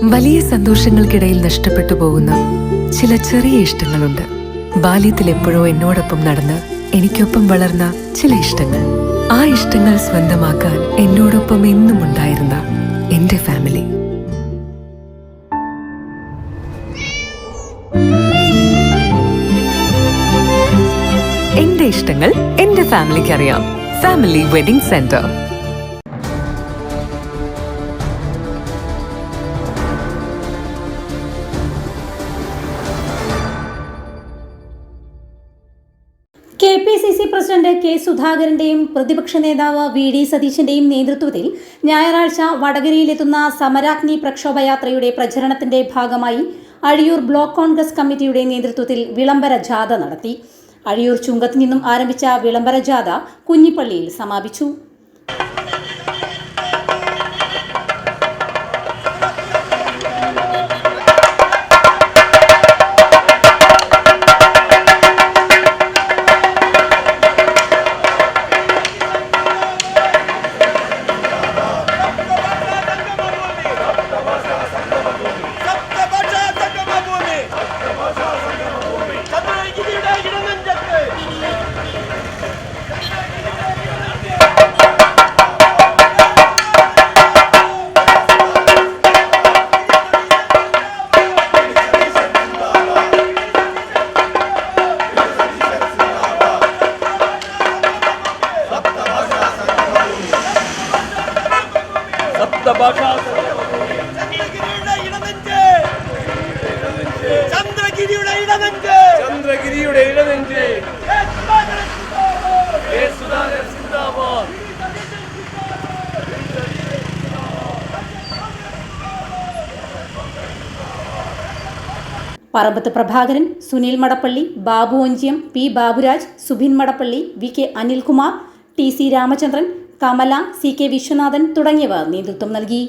വലിയ സന്തോഷങ്ങൾക്കിടയിൽ നഷ്ടപ്പെട്ടു പോകുന്ന ചില ചെറിയ ഇഷ്ടങ്ങളുണ്ട്. ബാല്യത്തിൽ എപ്പോഴോ എന്നോടൊപ്പം നടന്ന് എനിക്കൊപ്പം വളർന്ന ചില ഇഷ്ടങ്ങൾ. ആ ഇഷ്ടങ്ങൾ സ്വന്തമാക്കാൻ എന്നോടൊപ്പം എന്നും ഉണ്ടായിരുന്ന എന്റെ ഫാമിലി. എന്റെ ഇഷ്ടങ്ങൾ എന്റെ ഫാമിലിക്ക് അറിയാം. Family wedding centre. KPCC president K സുധാകരന്റെയും പ്രതിപക്ഷ നേതാവ് VD സതീശന്റെയും നേതൃത്വത്തിൽ ഞായറാഴ്ച വടകരയിലെത്തുന്ന സമരാഗ്നി പ്രക്ഷോഭയാത്രയുടെ പ്രചരണത്തിന്റെ ഭാഗമായി അഴിയൂർ ബ്ലോക്ക് കോൺഗ്രസ് കമ്മിറ്റിയുടെ നേതൃത്വത്തിൽ വിളംബര ജാഥ നടത്തി. അഴിയൂർ ചുങ്കത്ത് നിന്നും ആരംഭിച്ച വിളംബര ജാഥ കുഞ്ഞിപ്പള്ളിയിൽ സമാപിച്ചു. ചന്ദ്രഗിരിയുടെ ഇടനെഞ്ച് പറമ്പത്ത് Prabhakaran, Sunil Madappally, Babu Onchiyam, P Baburaj, Subin Madappally, VK Anilkumar, TC Ramachandran, Kamala, CK Viswanathan തുടങ്ങിയവർ നേതൃത്വം നൽകി.